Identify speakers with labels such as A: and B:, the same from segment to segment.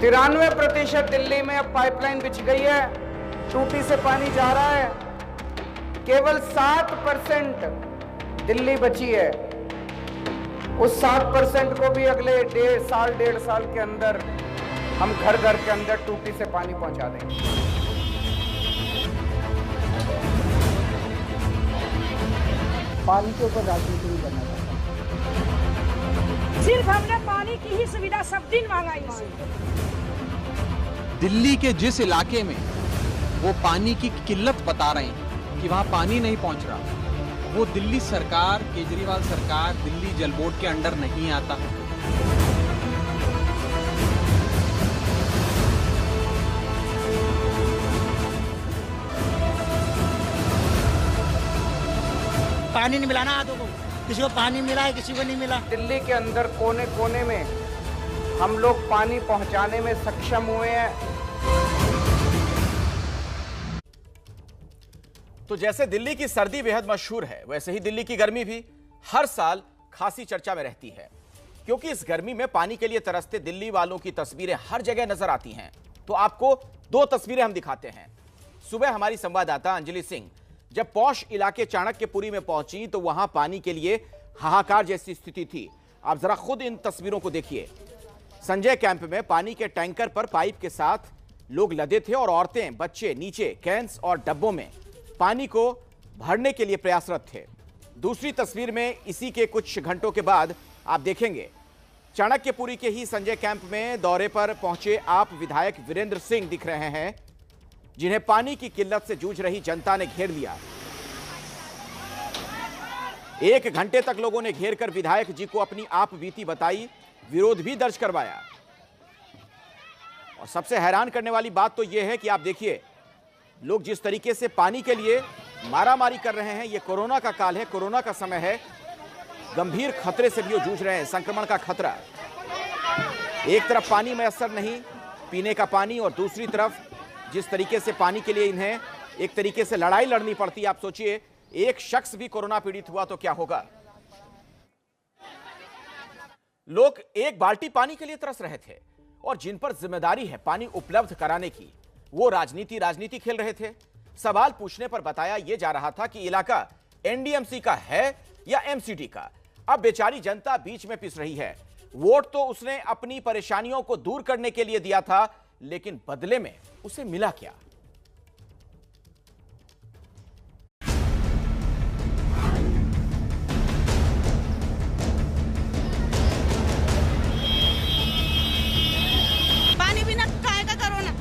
A: 93% दिल्ली में अब पाइपलाइन बिछ गई है, टूटी से पानी जा रहा है। केवल 7% दिल्ली बची है। उस 7% को भी अगले 1.5 साल के अंदर हम घर घर के अंदर टूटी से पानी पहुंचा देंगे।
B: पानी के ऊपर राजनीति नहीं करना चाहता।
C: सिर्फ हमने पानी की ही सुविधा सब दिन मांगा इनसे।
D: दिल्ली के जिस इलाके में वो पानी की किल्लत बता रहे हैं कि वहां पानी नहीं पहुंच रहा, वो दिल्ली सरकार, केजरीवाल सरकार, दिल्ली जल बोर्ड के अंडर नहीं आता।
B: पानी नहीं मिला ना आदों को, किसी को पानी मिला है, किसी को नहीं मिला।
A: दिल्ली के अंदर कोने कोने में हम लोग पानी पहुंचाने में सक्षम हुए हैं।
E: तो जैसे दिल्ली की सर्दी बेहद मशहूर है, वैसे ही दिल्ली की गर्मी भी हर साल खासी चर्चा में रहती है, क्योंकि इस गर्मी में पानी के लिए तरसते दिल्ली वालों की तस्वीरें हर जगह नजर आती हैं। तो आपको 2 तस्वीरें हम दिखाते हैं। सुबह हमारी संवाददाता अंजलि सिंह जब पौष इलाके चाणक्यपुरी में पहुंची तो वहां पानी के लिए हाहाकार जैसी स्थिति थी। आप जरा खुद इन तस्वीरों को देखिए। संजय कैंप में पानी के टैंकर पर पाइप के साथ लोग लदे थे और औरतें, बच्चे नीचे कैंस और डब्बों में पानी को भरने के लिए प्रयासरत थे। दूसरी तस्वीर में इसी के कुछ घंटों के बाद आप देखेंगे चाणक्यपुरी के ही संजय कैंप में दौरे पर पहुंचे आप विधायक वीरेंद्र सिंह दिख रहे हैं, जिन्हें पानी की किल्लत से जूझ रही जनता ने घेर लिया। 1 घंटे तक लोगों ने घेर कर विधायक जी को अपनी आप बीती बताई, विरोध भी दर्ज करवाया। और सबसे हैरान करने वाली बात तो यह है कि आप देखिए, लोग जिस तरीके से पानी के लिए मारामारी कर रहे हैं। यह कोरोना का काल है, कोरोना का समय है, गंभीर खतरे से भी वो जूझ रहे हैं, संक्रमण का खतरा। एक तरफ पानी मैसर नहीं, पीने का पानी, और दूसरी तरफ जिस तरीके से पानी के लिए इन्हें एक तरीके से लड़ाई लड़नी पड़ती है। आप सोचिए, एक शख्स भी कोरोना पीड़ित हुआ तो क्या होगा। लोग एक बाल्टी पानी के लिए तरस रहे थे और जिन पर जिम्मेदारी है पानी उपलब्ध कराने की, वो राजनीति खेल रहे थे। सवाल पूछने पर बताया यह जा रहा था कि इलाका एनडीएमसी का है या एमसीडी का। अब बेचारी जनता बीच में पिस रही है। वोट तो उसने अपनी परेशानियों को दूर करने के लिए दिया था, लेकिन बदले में उसे मिला क्या।
F: पानी बिना खाएगा कोरोना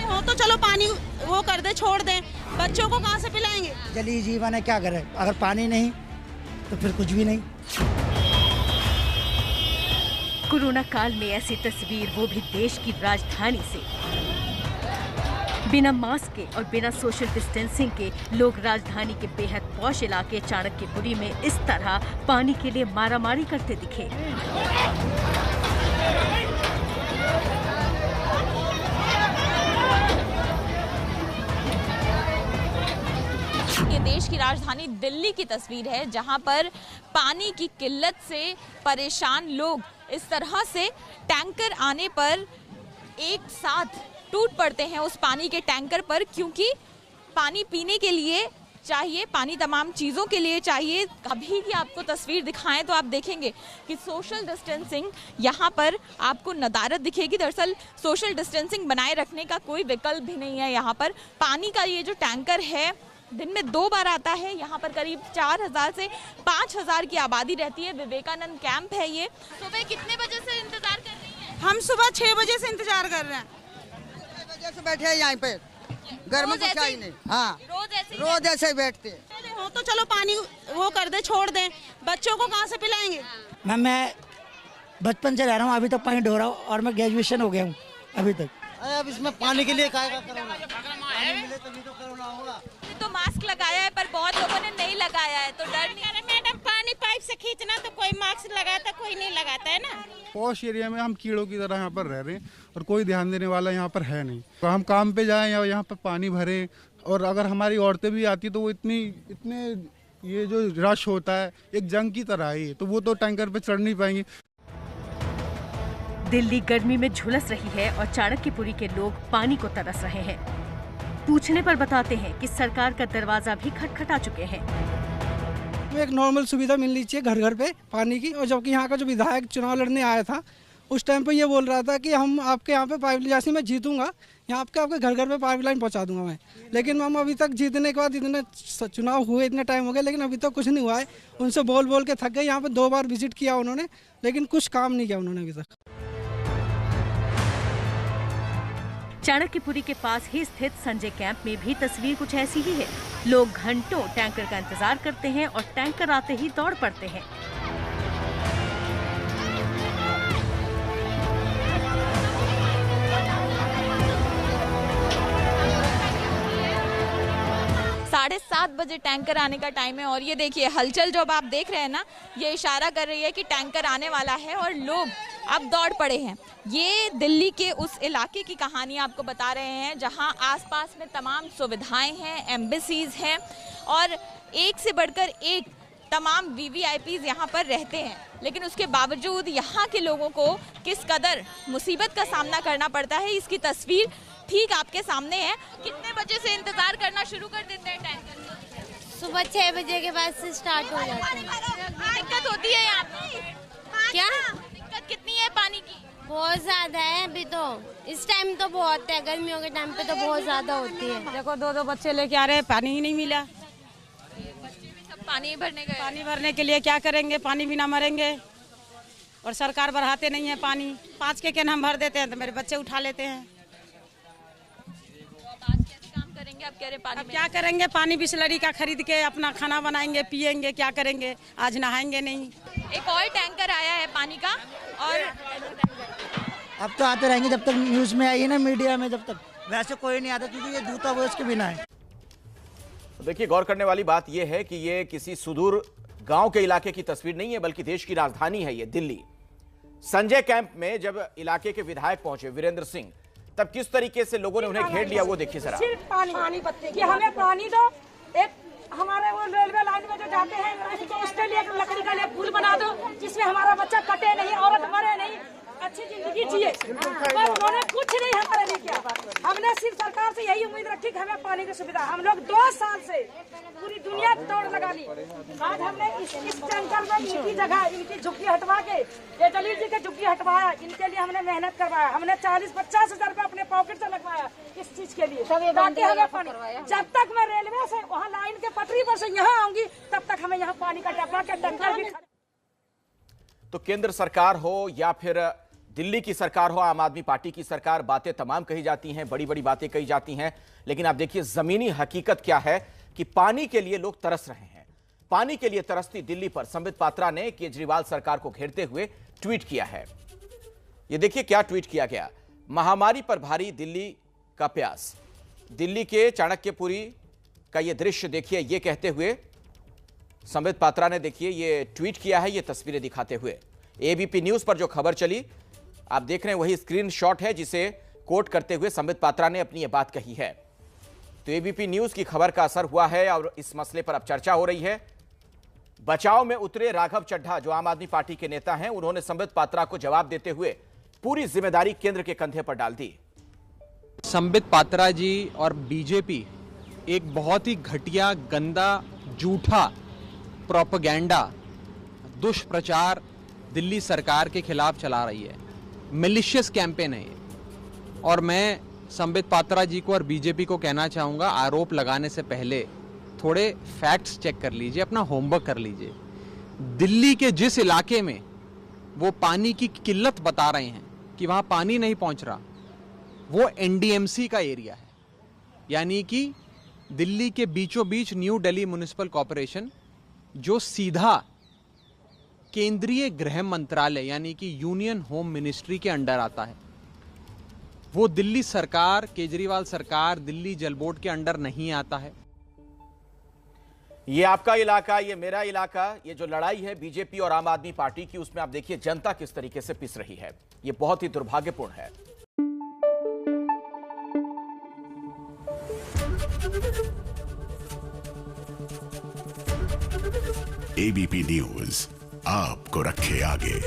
F: हो तो चलो पानी वो कर दे, छोड़ दे, बच्चों को कहां से पिलाएंगे।
B: जली जीवन है, क्या करें, अगर पानी नहीं तो फिर कुछ भी नहीं।
G: कोरोना काल में ऐसी तस्वीर, वो भी देश की राजधानी से। बिना मास्क के और बिना सोशल डिस्टेंसिंग के लोग राजधानी के बेहद पौष इलाके चाणक्यपुरी में इस तरह पानी के लिए मारामारी करते दिखे।
H: ये देश की राजधानी दिल्ली की तस्वीर है, जहां पर पानी की किल्लत से परेशान लोग इस तरह से टैंकर आने पर एक साथ टूट पड़ते हैं उस पानी के टैंकर पर, क्योंकि पानी पीने के लिए चाहिए, पानी तमाम चीज़ों के लिए चाहिए। कभी भी आपको तस्वीर दिखाएं तो आप देखेंगे कि सोशल डिस्टेंसिंग यहाँ पर आपको नदारत दिखेगी। दरअसल सोशल डिस्टेंसिंग बनाए रखने का कोई विकल्प भी नहीं है। यहाँ पर पानी का ये जो टैंकर है दिन में 2 बार आता है। यहाँ पर करीब 4000 से 5000 की आबादी रहती है। विवेकानंद कैंप है ये। सुबह कितने बजे से इंतजार कर रही हैं?
F: हम सुबह 6 बजे से इंतजार कर रहे हैं।
B: 6 बजे से बैठे हैं यहाँ पे, गर्मी तो चाहिए नहीं। हाँ, रोज ऐसे ही बैठते हैं।
F: हो तो चलो पानी वो कर दे, छोड़ दे, बच्चों को कहाँ से पिलाएंगे।
B: मैं बचपन से रह रहा हूँ, अभी तक पानी ढो रहा हूँ और मैं ग्रेजुएशन हो गया हूँ अभी तक। अब इसमें पानी के लिए काहेगा कोरोना, पानी मिले तभी तो कोरोना होगा।
H: तो मास्क लगाया है पर बहुत लोगों ने नहीं लगाया है, तो डर नहीं।
F: मैडम पानी पाइप से खींचना तो कोई मास्क लगाता, कोई नहीं लगाता है ना।
I: पॉश एरिया में हम कीड़ों की तरह यहाँ पर रह रहे हैं और कोई ध्यान देने वाला यहाँ पर है नहीं। तो हम काम पे जाएं या यहाँ पर पानी भरें, और अगर हमारी औरतें भी आती तो वो इतने ये जो रश होता है एक जंग की तरह है, तो वो तो टैंकर पे चढ़ नहीं पाएंगी।
G: दिल्ली गर्मी में झुलस रही है और चाणक्यपुरी के लोग पानी को तरस रहे हैं। पूछने पर बताते हैं कि सरकार का दरवाजा भी खटखटा चुके हैं।
B: एक नॉर्मल सुविधा मिलनी चाहिए घर घर पे पानी की। और जबकि यहाँ का जो विधायक चुनाव लड़ने आया था उस टाइम पे ये बोल रहा था कि हम आपके यहाँ पे पाइप जैसे मैं जीतूंगा यहाँ आपके घर घर पे पाइपलाइन पहुँचा दूंगा मैं। लेकिन हम अभी तक जीतने के बाद इतने चुनाव हुए, इतने टाइम हो गया, लेकिन अभी तक कुछ नहीं हुआ है। उनसे बोल बोल के थक गए। यहाँ पे 2 बार विजिट किया उन्होंने, लेकिन कुछ काम नहीं किया उन्होंने अभी तक।
G: चाणक्यपुरी के पास ही स्थित संजय कैंप में भी तस्वीर कुछ ऐसी ही है। लोग घंटों टैंकर का इंतजार करते हैं और टैंकर आते ही दौड़ पड़ते हैं।
H: साढ़े 7 बजे टैंकर आने का टाइम है और ये देखिए हलचल जो अब आप देख रहे हैं ना, ये इशारा कर रही है कि टैंकर आने वाला है और लोग अब दौड़ पड़े हैं। ये दिल्ली के उस इलाके की कहानी आपको बता रहे हैं जहां आसपास में तमाम सुविधाएं हैं, एम्बेसीज हैं और एक से बढ़कर एक तमाम वीवीआईपीज यहाँ पर रहते हैं। लेकिन उसके बावजूद यहाँ के लोगों को किस कदर मुसीबत का सामना करना पड़ता है, इसकी तस्वीर ठीक आपके सामने है। कितने बजे से इंतजार करना शुरू कर देते हैं टैंकर?
F: सुबह 6 बजे के बाद से स्टार्ट हो जाता है।
H: दिक्कत होती है यहाँ पे?
F: क्या
H: दिक्कत कितनी है पानी की?
F: बहुत ज्यादा है अभी तो। इस टाइम तो बहुत है, गर्मियों के टाइम पे तो बहुत ज्यादा होती है।
C: देखो 2 बच्चे लेके आ रहे हैं, पानी ही नहीं मिला।
H: पानी भरने गए,
C: पानी भरने के लिए क्या करेंगे? पानी बिना मरेंगे। और सरकार बढ़ाते नहीं है पानी। 5 के कैन हम भर देते हैं तो मेरे बच्चे उठा लेते हैं।
H: आप कह रहे पानी
C: अब क्या करेंगे? पानी बिसलरी का खरीद के अपना खाना बनाएंगे, पिएंगे, क्या करेंगे? आज नहाएंगे नहीं।
H: एक और टैंकर आया है पानी का और
B: अब तो आते रहेंगे जब तक न्यूज में आई है ना, मीडिया में, जब तक वैसे कोई नहीं आता क्योंकि ये दूतावास के बिना है।
E: तो देखिए, गौर करने वाली बात यह है कि ये किसी सुदूर गांव के इलाके की तस्वीर नहीं है, बल्कि देश की राजधानी है ये दिल्ली। संजय कैंप में जब इलाके के विधायक पहुंचे वीरेंद्र सिंह, तब किस तरीके से लोगों ने उन्हें घेर लिया वो देखिए जरा।
C: सिर्फ पानी कि हमें पानी दो। एक हमारे वो रेलवे लाइन में जो जाते हैं तो उसके लिए लकड़ी का पुल बना दो जिसमें हमारा बच्चा कटे नहीं, औरत मरे नहीं, अच्छी जिंदगी जिए। पर उन्होंने कुछ नहीं हमारे लिए किया। हमने सिर्फ सरकार से यही उम्मीद रखी कि हमें पानी की सुविधा। हम लोग 2 साल से पूरी दुनिया दौड़ लगा ली। आज हमने इस टैंकर में इनकी जगह, इनकी झुग्गी हटवा के, ये दलील जी की झुग्गी हटवाया। इनके लिए हमने मेहनत करवाया। हमने 40-50 हजार रुपये अपने पॉकेट से लगवाया इस चीज के लिए, ताकि हमें पानी। जब तक मैं रेलवे से वहाँ लाइन के पटरी पर से यहाँ आऊंगी तब तक हमें यहाँ पानी का डब्बा के टैंकर भी।
E: तो केंद्र सरकार हो या फिर दिल्ली की सरकार हो, आम आदमी पार्टी की सरकार, बातें तमाम कही जाती हैं, बड़ी बड़ी बातें कही जाती हैं, लेकिन आप देखिए जमीनी हकीकत क्या है कि पानी के लिए लोग तरस रहे हैं। पानी के लिए तरसती दिल्ली पर संबित पात्रा ने केजरीवाल सरकार को घेरते हुए ट्वीट किया है। यह देखिए क्या ट्वीट किया गया। महामारी पर भारी दिल्ली का प्यास। दिल्ली के चाणक्यपुरी का यह दृश्य देखिए, यह कहते हुए संबित पात्रा ने देखिए ये ट्वीट किया है, ये तस्वीरें दिखाते हुए। एबीपी न्यूज पर जो खबर चली आप देख रहे हैं वही स्क्रीनशॉट है जिसे कोट करते हुए संबित पात्रा ने अपनी ये बात कही है। तो एबीपी न्यूज की खबर का असर हुआ है और इस मसले पर अब चर्चा हो रही है। बचाव में उतरे राघव चड्ढा जो आम आदमी पार्टी के नेता हैं, उन्होंने संबित पात्रा को जवाब देते हुए पूरी जिम्मेदारी केंद्र के कंधे पर डाल दी।
D: संबित पात्रा जी और बीजेपी एक बहुत ही घटिया, गंदा, झूठा प्रोपेगेंडा, दुष्प्रचार दिल्ली सरकार के खिलाफ चला रही है। मिलिशियस कैंपेन है ये। और मैं संबित पात्रा जी को और बीजेपी को कहना चाहूंगा, आरोप लगाने से पहले थोड़े फैक्ट्स चेक कर लीजिए, अपना होमवर्क कर लीजिए। दिल्ली के जिस इलाके में वो पानी की किल्लत बता रहे हैं कि वहां पानी नहीं पहुंच रहा, वो एनडीएमसी का एरिया है। यानी कि दिल्ली के बीचों बीच न्यू दिल्ली म्युनिसिपल कॉर्पोरेशन, जो सीधा केंद्रीय गृह मंत्रालय यानी कि यूनियन होम मिनिस्ट्री के अंडर आता है, वो दिल्ली सरकार, केजरीवाल सरकार, दिल्ली जल बोर्ड के अंडर नहीं आता है।
E: ये आपका इलाका, ये मेरा इलाका, ये जो लड़ाई है बीजेपी और आम आदमी पार्टी की, उसमें आप देखिए जनता किस तरीके से पिस रही है। ये बहुत ही दुर्भाग्यपूर्ण है।
J: एबीपी न्यूज आपको रखे आगे।